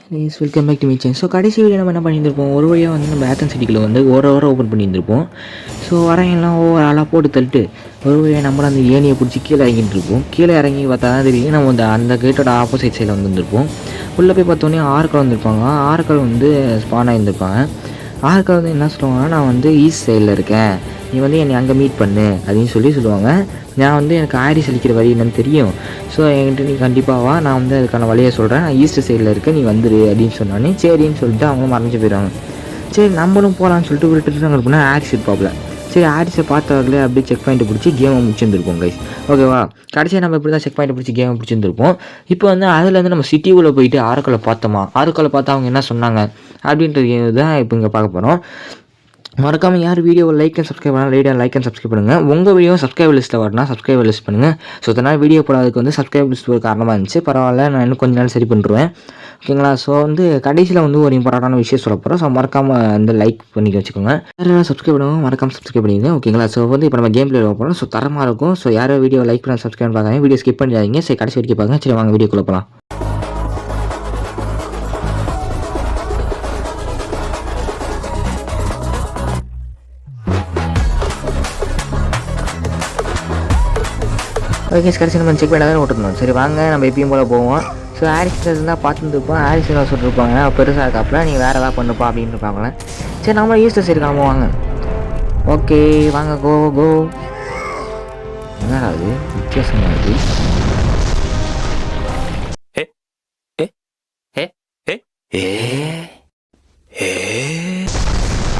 Please welcome back to me channel. So கடைசி video நம்ம என்ன பண்ணியிருந்திருப்போம், ஒரு வழியாக வந்து நம்ம ஆத்தன் சிட்டிக்குள்ள வந்து ஒரு ஓப்பன் பண்ணியிருந்திருப்போம். ஸோ வரவங்கெல்லாம் ஆளாக போட்டு தள்ளிட்டு ஒரு வழியாக நம்மளும் அந்த ஏணியை பிடிச்சி கீழே இறங்கிட்டு இருப்போம். கீழே இறங்கி பார்த்தா தான் தெரியும் நம்ம அந்த கேட்டோட ஆப்போசிட் சைடில் வந்துருப்போம். உள்ளே போய் பார்த்தோன்னே ஆட்கள் வந்திருப்பாங்க. ஆட்கள் வந்து ஸ்பான் ஆகியிருந்திருப்பாங்க. ஆட்கள் வந்து என்ன சொல்லுவாங்கன்னா, நான் வந்து ஈஸ்ட் சைடில் இருக்கேன், நீ வந்து என்னை அங்கே மீட் பண்ணு அப்படின்னு சொல்லுவாங்க. நான் வந்து எனக்கு ஆரிஸ் அளிக்கிற வழி என்னன்னு தெரியும், ஸோ என்கிட்ட நீ கண்டிப்பாக வா, நான் வந்து அதுக்கான வழியை சொல்கிறேன், நான் ஈஸ்ட் சைடில் இருக்கேன், நீ வந்துடு அப்படின்னு சொன்னோன்னே சரின்னு சொல்லிட்டு அவங்க மறைஞ்சு போயிடுவாங்க. சரி நம்மளும் போகலான்னு சொல்லிட்டு விட்டுட்டு அங்கே போனால் ஆரிஸ் இருப்பாப்புல. சரி ஆரிஸை பார்த்தவர்களே அப்படியே செக் பாயிண்ட்டை பிடிச்சி கேமை முடிச்சிருந்துருப்போம் கைஸ். ஓகேவா, கடைசியாக நம்ம இப்படி தான் செக் பாயிண்ட்டை பிடிச்சி கேமை பிடிச்சிருந்துருப்போம். இப்போ வந்து அதுலேருந்து நம்ம சிட்டிக்குள்ளே போயிட்டு ஆறுக்களை பார்த்தோமா, ஆறுக்களை பார்த்தா அவங்க என்ன சொன்னாங்க அப்படின்றது தான் இப்போ இங்கே பார்க்க போகிறோம். மறக்காமல் யார் வீடியோவை லைக் அண்ட் சப்ஸ்கிரைப் பண்ணால் ரேடியோ லைக் அண்ட் சப்ஸ்கிரைப் பண்ணுங்கள். உங்கள் வீடியோ சப்ஸ்கிரைபர் லிஸ்ட்டில் வரணும், சப்ஸ்கிரைபர் லிஸ்ட் பண்ணுங்கள். ஸோ இதனால் வீடியோ போடாததுக்கு வந்து சப்ஸ்கிரைபர் லிஸ்ட் ஒரு காரணமாக இருந்துச்சு. பரவாயில்ல, நான் இன்னும் கொஞ்ச நாள் சரி பண்ணுறேன். ஓகேங்களா. ஸோ வந்து கடைசியில் வந்து ஒரு இம்பார்ட்டண்டான விஷயம் சொல்ல போகிறோம். ஸோ மறக்காமல் வந்து லைக் பண்ணி வச்சுக்கோங்க. யாரும் சப்ஸ்கிரைப் பண்ணுவோம், மறக்காமல் சப்ஸ்கிரைப் பண்ணிடுங்க. ஓகேங்களா. ஸோ வந்து இப்போ நம்ம கேம் பிளே போகிறோம். ஸோ தரமாக இருக்கும். ஸோ யாரும் வீடியோ லைக் பண்ண சப்ஸ்கிரைப் பார்க்காங்க, வீடியோ ஸ்கிப் பண்ணிடாதீங்க. சரி கடைசி வரைக்கும் பாருங்க. சரி வாங்க வீடியோக்குள்ளே போகலாம். ஓகே கடைசி நம்ம செக் பண்ணால் தான் விட்டுருந்தோம். சரி வாங்க நம்ம எப்பயும் போல் போவோம். ஸோ ஆரிஸ் இருந்தால் பார்த்துருப்போம். ஆரிஸ் சொல்லிருப்பாங்க பெருசாக இருக்காப்புல, நீங்கள் வேறு எதாவது பண்ணுப்பா அப்படின்னு இருப்பாங்களே. சரி நம்ம ஈஸ்ட் சரி காம வாங்க. ஓகே வாங்க கோ. என்னடா அது வித்தியாசமாக இருக்குது.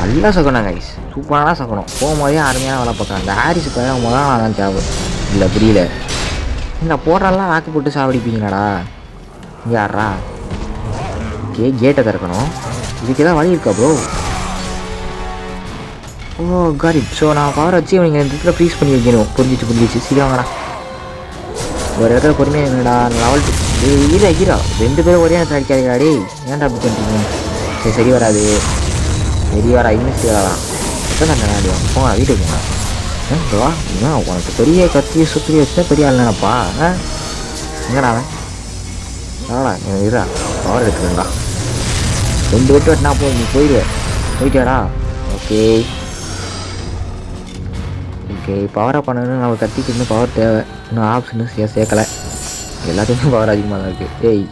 நல்லா சகனம் கைஸ், சூப்பரான சகனம். போகும்போதே அருமையான வேலை பார்க்குறாங்க. இந்த ஆரிஸ் பேர முதல் நான் தான் தேவை இல்லை புரியல. இந்த போட்டாலாம் வாக்கு போட்டு சாவடிப்பீங்களாடா யாரா. கேட்டை திறக்கணும், இதுக்கு ஏதாவது வழி இருக்கா bro? Oh got it. So நான் பவர் வச்சு நீங்கள் இந்த இடத்துல ஃப்ரீஸ் பண்ணி வைக்கணும். புரிஞ்சிச்சு சீக்கிரமாடா. ஒரு இடத்துல பொறுமையாக இருங்கடா. லெவல் ஹீரா 2 பேரும் ஒரே இடத்துல அடிக்காதீங்கடா. ஏன்டா அப்படி பண்ணுறீங்க? சரி வராது. சரி வரா இன்னும் சரி வரா. எத்தனை அடிவா போங்க வீட்டுக்கு போங்க. வா உனக்கு பெரிய கத்தியை சுற்றி வச்சுனா பெரிய ஆள் நினைப்பா. எங்கடா அவன் ஆடா இருடா பவர் எடுத்துக்கா. 2 வெட்டு வெட்டினா போய் நீ போயிட்டியாடா. ஓகே பவராக பண்ணணும்னு நம்ம கத்திக்கு இன்னும் பவர் தேவை. இன்னும் ஆப்ஷனு சேர்க்கலை. எல்லாத்துக்குமே பவர் அதிகமாக தான் இருக்குது. ஏய்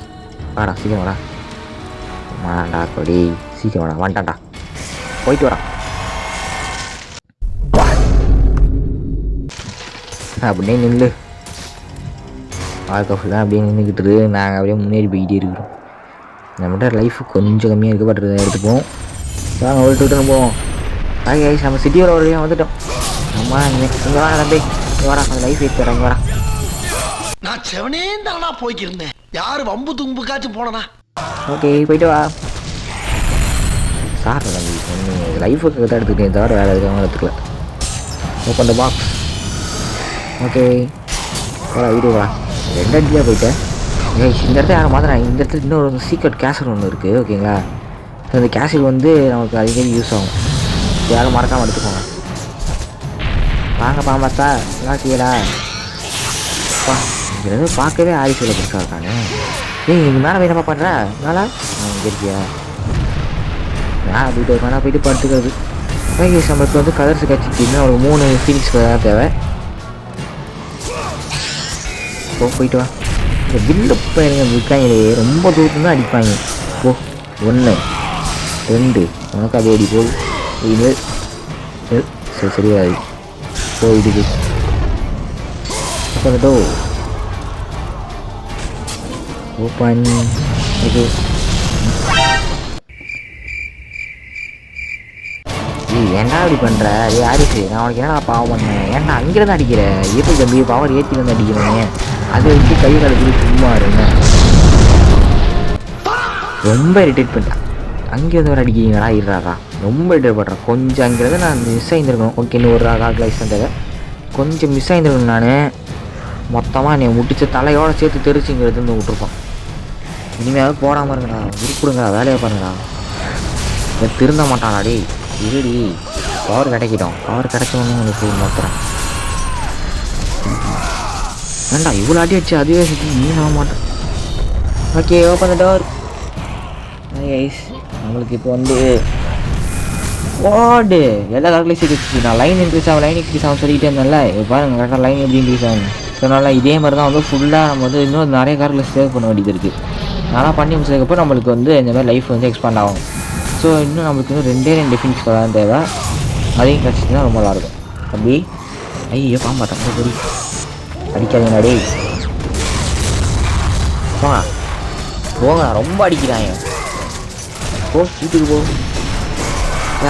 வாடா சீக்கிரம் வாடா. வாடா கொடி சீக்கிரம் வாடா. வந்துட்டான்டா போயிட்டு வரான். அப்படியே நின்று வாழ்க்கை ஃபுல்லாக அப்படியே நின்றுக்கிட்டு நாங்கள் அப்படியே முன்னேறி போய்கிட்டே இருக்கிறோம். நம்மகிட்ட லைஃப் கொஞ்சம் கம்மியாக இருக்க பட்டுறதை எடுத்துப்போம். வாங்க விட்டுன்னு போவோம். ஆகே நம்ம சிட்டியோட ஒரு வழியாக வந்துட்டோம். அம்மா இங்கே வாடா தம்பி, வாடா அந்த லைஃப் எடுத்து வரேன் வாடா. நான் செவனே தானா போய்க்கிருந்தேன், யாரு வம்பு தும்புக்காச்சும் போனனா. ஓகே போயிட்டு வா சார். தம்பி ஒன்று லைஃபுக்கு தான் எடுத்துக்கிட்டேன், தவிர வேறு எதுவும் எடுத்துக்கல. Open the box. ஓகே வா வீடு வா. 2 அடியாக போயிட்டேன். இந்த இடத்துல யாரும் மாத்திரம். இந்த இடத்துல இன்னொரு சீக்ரெட் கேசல் ஒன்று இருக்குது. ஓகேங்களா. ஸோ அந்த கேசல் வந்து நமக்கு அதிகமாக யூஸ் ஆகும். யாரும் மறக்காமல் எடுத்துக்கோங்க. வாங்க பாம்பத்தா எல்லாம் செய்யடா. பா இங்கே பார்க்கவே ஆரிசியில் பெருசாக இருக்காங்க. இது மேலே போய் என்னப்பா பண்ணுற மேலே இங்கே இருக்கியா? போயிட்டு படுத்துக்கிறது. நம்மளுக்கு வந்து கலர்ஸ் கட்சிக்கு ஒரு 3 ஃபீனிக்ஸ் தான் தேவை. போயிட்டு வா. இந்த வில்லு பையனுங்க இருக்காங்களே ரொம்ப தூரத்துல தான் அடிப்பாங்க. 1 2 உனக்கு அது அடி போகுது. இது சரி வராது போயிடுது. ஓப்பன். ஓகே ஏன்டா அப்படி பண்ணுற? அது யாருக்கு நான் உனக்கு என்னடா பாவம் பண்ணேன்? ஏன்டா அங்கேருந்து அடிக்கிறேன்? எப்படி தம்பி பவர் ஏற்றி வந்து அடிக்கிறேன்? அதை வச்சு கை காலத்துக்கு சும்மா இருங்க. ரொம்ப இரிட்டேட் பண்ணிட்டேன். அங்கேருந்து வர அடிக்கிறீங்களா? இருறாரா ரொம்ப இரிட்டேட் பண்ணுறேன். கொஞ்சம் அங்கேருந்து நான் மிஸ் ஆகியிருக்கணும். ஓகே இன்னும் ஒரு கால்குலேஷன் தேவை. கொஞ்சம் மிஸ் ஆகியிருக்கணும். நான் மொத்தமாக நீ முடிச்ச தலையோடு சேர்த்து தெரிச்சுங்கிறது வந்து விட்டுருப்பான். இனிமேல் போடாமல் இருங்கடா, உருப்பிடுங்கடா, வேலையை பாருங்கடா. திருந்த மாட்டானாடி இருடி. பவர் கிடைக்கிட்டோம். பவர் கிடைச்சோன்னு உங்களுக்கு மாத்திரம். ஏண்டா இவ்வளோ அடி அடிச்சு அதுவே சுற்றி நீ ஆக மாட்டேன். Okay open the door. Guys நம்மளுக்கு இப்போ வந்து ஓடு எல்லா கார்க்குலையும் சேர்த்து நான் லைன் இன்க்ரீஸ் ஆகும் சொல்லிக்கிட்டே இருந்தேன்ல இப்போ பாருங்கள் கரெக்டாக லைன் எப்படி இன்க்ரீஸ் ஆகும். ஸோ நல்லா இதே மாதிரி தான் வந்து ஃபுல்லாக நம்ம வந்து இன்னும் நிறைய கார்க்கில் சேவ் பண்ண வேண்டியது இருக்குது. நல்லா பண்ணி முடிச்சதுக்கப்புறம் நம்மளுக்கு வந்து இந்த மாதிரி லைஃப் வந்து எக்ஸ்பாண்ட் ஆகும். ஸோ இன்னும் நம்மளுக்கு இன்னும் 2 டெஃபினிட்ஸ் தான் தேவை. அதையும் கிடச்சிச்சுன்னா ரொம்ப நல்லாயிருக்கும். அப்படி ஐயோ பாம்பாட்டம் சரி அடிக்காதீங்க டே போங்க போங்க ரொம்ப அடிக்கிறாங்க. வீட்டுக்கு போ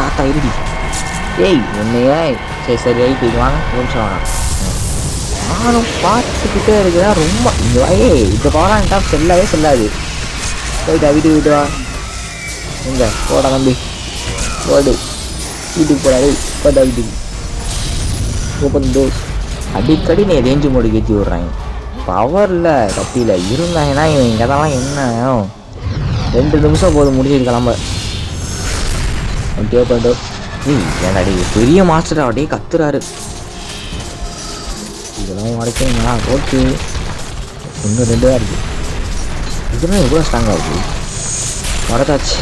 ஆத்தா இருடி ஏய் என்னையா சரி ரைட்டு இது வாங்க ஒரு நிமிஷம் வாங்க. நானும் பார்த்துக்கிட்டே இருக்கிறேன் ரொம்ப இப்போ போகலான்ட்டா செல்லாது போயிட்டா வீட்டுக்கு வா எங்க போடா தம்பி போடு வீட்டுக்கு போடாது போட்டா வீட்டுக்கு ஓப்பன் டோர்ஸ். அடிக்கடி நீ ரேஞ்சு மோடு ஏற்றி விட்றாங்க. பவரில் கப்பியில் இருந்தாங்கன்னா இவன் இங்கே தான் என்ன 2 நிமிஷம் போதும் முடிஞ்சிட்டு கிளம்ப. ஓகே பண்ணு ஏன்னாடி பெரிய மாஸ்டர் அப்படியே கத்துறாரு. இதெல்லாம் உடைக்கீங்களா ஓகே இன்னும் 2 தான் இருக்குது. இதெல்லாம் எவ்வளோ ஸ்ட்ராங்காக இருக்குது உடச்சாச்சு.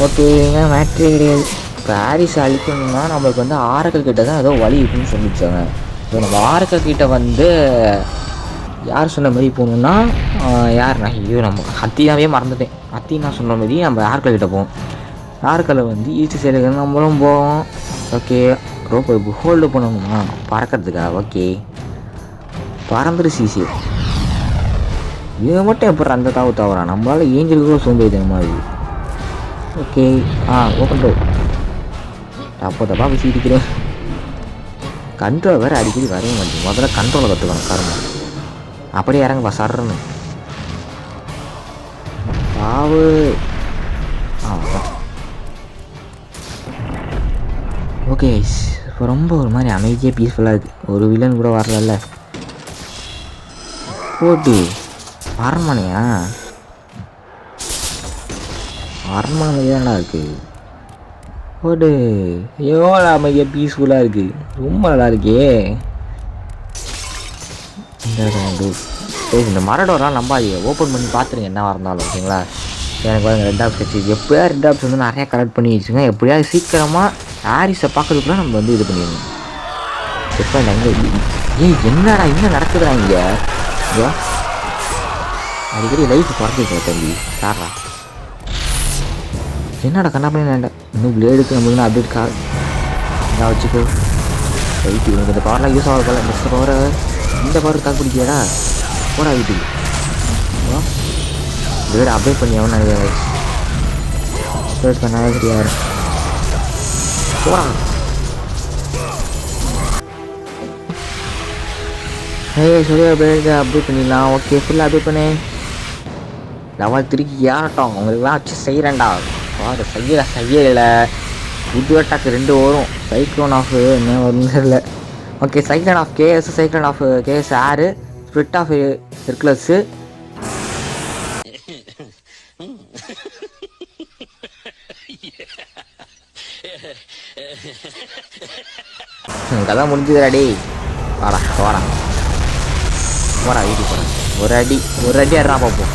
ஓகேங்க மேட்ரே கிடையாது. பாரிஸ் அழிக்கணும்னா நம்மளுக்கு வந்து ஆரக்கல் கிட்ட தான் ஏதோ வழி இருக்குன்னு சொல்லிச்சாங்க. ஸோ நம்ம ஆரக்கல் கிட்ட வந்து யார் சொன்ன மாதிரி போகணுன்னா யாருண்ணா ஐயோ நம்ம அத்தினாவே மறந்துட்டேன். அத்தினா சொன்ன மாதிரி நம்ம ஆரக்கல் கிட்ட போவோம். ஆரக்கல்லை வந்து ஈஸ்ட் சைடுக்கு நம்மளும் போவோம். ஓகே ரோப்பை ஹோல்டு பண்ணணுமா பறக்கிறதுக்கா? ஓகே பறந்துரு சிசி இவன் மட்டும் எப்படி அந்த தாவு தவறான் நம்மளால் ஏஞ்சலுக்கு சோம்பேறி மாதிரி. ஓகே ஓப்பன் டோ தப்பா பேசிக்கிறேன். கண்ட்ரோல் வேறு அடிக்கடி வரைய மாட்டேங்குது. முதல்ல கண்ட்ரோலை கற்றுக்கணும் காரணம் அப்படியே இறங்க சர்றன்னு பாவு ஓகே இப்போ ரொம்ப ஒரு மாதிரி அமைதியாக பீஸ்ஃபுல்லாக இருக்குது. ஒரு வில்லன் கூட வரல போட்டு அரண்மனையா அரண்மனை தானடா இருக்குது போட்டு எவ்வளோ அமைதியாக பீஸ்ஃபுல்லாக இருக்குது ரொம்ப நல்லா இருக்கே. இந்த மரடோரெலாம் நம்பாதீங்க ஓப்பன் பண்ணி பார்த்துருங்க என்னவாக இருந்தாலும் ஓகேங்களா. எனக்கு வந்து ரெட் ஆப்ஸ் கிடச்சி எப்போயா ரெட் ஆப்ஸ் வந்து நிறையா கலெக்ட் பண்ணி வச்சுங்க. எப்படியாவது சீக்கிரமாக ஹாரிஸை பார்க்கறதுக்குள்ள நம்ம வந்து இது பண்ணிடணும். எப்போ எங்கே என்னடா இன்னும் நடக்குதுடா இங்கே அடிக்கடி லைஃப் குறைஞ்சிருக்கேன் தம்பி சாரா என்னடா கண்ணா பண்ணி வேண்டாம். இன்னும் பிளேடுக்கு நம்மளுக்கு அப்டேட் கார் நான் வச்சுக்கோ ரைட்டு எனக்கு இந்த பவர்லாம் யூஸ் ஆகல. நெக்ஸ்ட் பவரை இந்த பவர் தாக்கு பிடிக்கடா போடா வீட்டுக்கு இது வேறு அப்டேட் பண்ணி எவன் நினைக்கிறேன் அப்டேட் பண்ணாலே தெரியாது போடா. சரியா அப்டேட் பண்ணிடலாம். ஓகே ஃபுல்லாக அப்டேட் பண்ணு லெவல் 3 ஏறட்டும் உங்களுக்குலாம் வச்சு செய்கிறேன்டா பாரு செய்யலை புது அட்டாக்கு 2 வரும். சைக்ளோன் ஆஃப் என்ன வரும்னு தெரியல. Okay cyclone of KS cyclone of KS ஆறு ஸ்பிரிட் ஆஃப் ஹெர்குலஸ் கதை முடிஞ்சுதுடாடி வாடா வாடா போடா வீட்டுக்கு போகிறேன். ஒரு அடி ஆடுறா பார்ப்போம்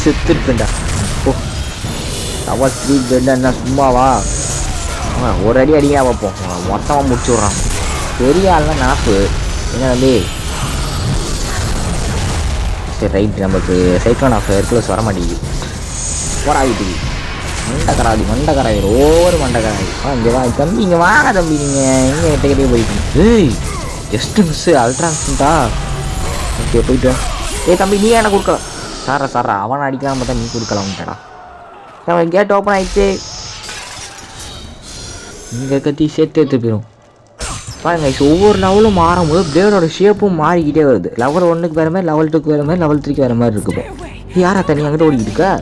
செத்துருப்பேன்டா. ஓ டவர் 3 பெட் என்ன சும்மாவா ஒரு அடி அடிக்கா பார்ப்போம் மொத்தமாக முடிச்சு விட்றான். பெரிய ஆள்லாம் நாப்பு என்ன தம்பி. சரி ரைட் நமக்கு சைக்ளோன் ஆஃப் ஹெர்குலஸ் வர மாட்டேங்குது போடா வீட்டுக்கு. மண்டக்கராதி ஒவ்வொரு மண்டக்கராதி இங்கே வா தம்பி இங்கே வாங்க தம்பி நீங்கள் எங்கே கிட்டே போயிட்டு ஏய் ஜஸ்ட்டு மிஸ்ஸு அல்ட்ரான்ஸ்டா. ஓகே போயிட்டு தம்பி நீ எனக்கு கொடுக்கலாம் சாரா அவனை அடிக்கலாம் பார்த்தா நீ கொடுக்கலாம்ட்டடா. அவன் கேட் ஓப்பன் ஆகிடுச்சு இங்கே கத்தி சேர்த்து போயிடும் பாருங்க. ஒவ்வொரு லெவலும் மாறும்போது பிளேடோட ஷேப்பும் மாறிக்கிட்டே வருது. லெவல் 1க்கு வேறு மாதிரி லெவல் 2க்கு வேறு மாதிரி லெவல் 3க்கு வேறு மாதிரி இருக்குது. யாரா தண்ணி அங்கிட்ட ஓடிக்கிட்டு இருக்கா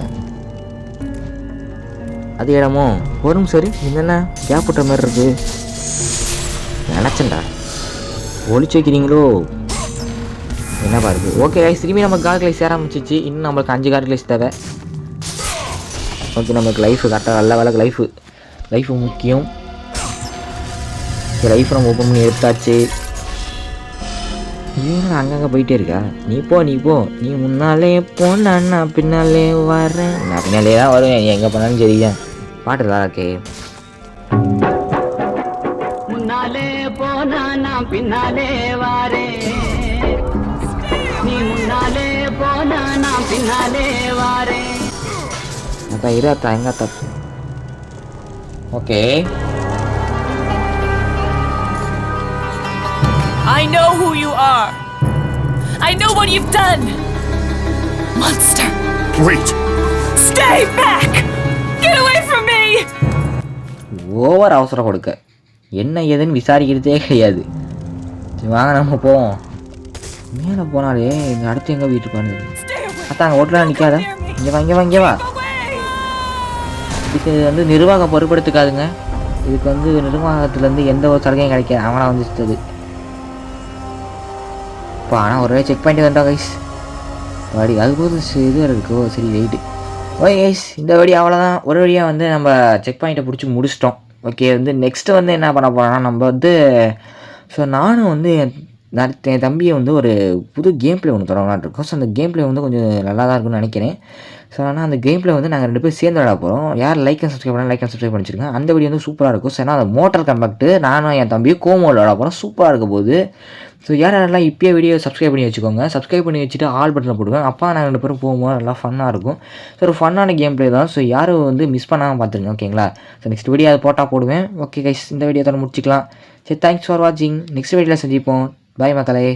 அது இடமோ வரும். சரி என்னென்ன கேப் விட்ட மாதிரி இருக்குது நினச்சேன்டா ஒழிச்சு வைக்கிறீங்களோ என்ன பாருது. ஓகே திரும்பி நம்ம கார்கிளைஸ் சேர ஆரம்பிச்சிச்சு. இன்னும் நம்மளுக்கு 5 கார்கிளைஸ் தேவை. ஓகே நம்மளுக்கு லைஃபு கரெக்டாக நல்ல வேலை லைஃபு முக்கியம். லைஃப் நம்ம ஓப்பன் பண்ணி எடுத்தாச்சு. ஏன் அங்கங்கே போயிட்டே இருக்கா? நீ போ நீ முன்னாலே போ, நான் பின்னாலே வரேன். நான் பின்னாலே தான் வருவேன், நீ எங்கே போனாலும் சரிதான். பாட்டு தான் ஓகே. முன்னாலே போனா நான் பின்னாலே வாரேன், நீ முன்னாலே போனா நான் பின்னாலே வாரேன். அத்தா இருத்தா எங்க அத்தா? Okay. I know who you are. I know what you've done. Monster. Wait! Stay back! Get away from me! Over அவசரம் கொடுக்க என்ன ஏதுன்னு விசாரிக்கிறதே கிடையாது. சரி வாங்க நம்ம போவோம். மேலே போனாலே இங்கே அடுத்து எங்கே வீட்டு பாருங்க. அத்தா அங்கே ஓட்டலாம் நிற்காத. இங்கே வா. இதுக்கு வந்து நிர்வாகம் பொறுப்பெடுத்துக்காதுங்க. இதுக்கு வந்து நிர்வாகத்துலேருந்து எந்த ஒரு சலுகையும் கிடைக்காது. அவனா வந்துச்சது. இப்போ ஆனால் ஒரே செக் பாயிண்ட் வந்தோம் கைஸ். வாடி அது போது இது இருக்கோ சரி வெயிட்டு. ஓகே கைஸ், இந்த வழி அவ்வளோதான். ஒரு வழியாக வந்து நம்ம செக் பாயிண்ட்டை பிடிச்சி முடிச்சிட்டோம். ஓகே வந்து நெக்ஸ்ட்டு வந்து என்ன பண்ண போகிறோன்னா நம்ம வந்து நானும் வந்து என் தம்பியை வந்து ஒரு புது கேம் பிளே ஒன்று தொடங்கலான்னு இருக்கோம். அந்த கேம் பிளே வந்து கொஞ்சம் நல்லா தான் இருக்கும்னு நினைக்கிறேன். ஆனால் அந்த கேம் பிளே வந்து நாங்கள் 2 பேரும் சேர்ந்து விளையாட போகிறோம். யார் லைக் அண்ட் சப்ஸ்கிரைப் பண்ணிச்சிருக்கேன். அந்த வீடியோ வந்து சூப்பராக இருக்கும். ஏன்னா அந்த மோட்டர் கம்பேக்ட்டு நானும் என் தம்பியும் கோமோவில் விளையாட போகிறோம். சூப்பராக இருக்க போகுது. யாரெல்லாம் இப்போயே வீடியோ சப்ஸ்கிரைப் பண்ணி வச்சுக்கோங்க. சப்ஸ்கிரைப் பண்ணி வச்சுட்டு ஆல் பட்டனை போடுங்க. அப்போ நாங்கள் 2 பேரும் போகும்போது நல்லா ஃபன்னாக இருக்கும். ஒரு ஃபன்னான கேம் பிளே தான். யாரும் வந்து மிஸ் பண்ணாமல் பார்த்துருங்க ஓகேங்களா. நெக்ஸ்ட் வீடியோ அதை போட்டால் போடுவேன். ஓகே கைஸ், இந்த வீடியோ தான் முடிச்சிக்கலாம். சரி, தேங்க்ஸ் ஃபார் வாட்சிங். நெக்ஸ்ட் வீடியோவில் சந்திப்போம். பாய் மக்களே.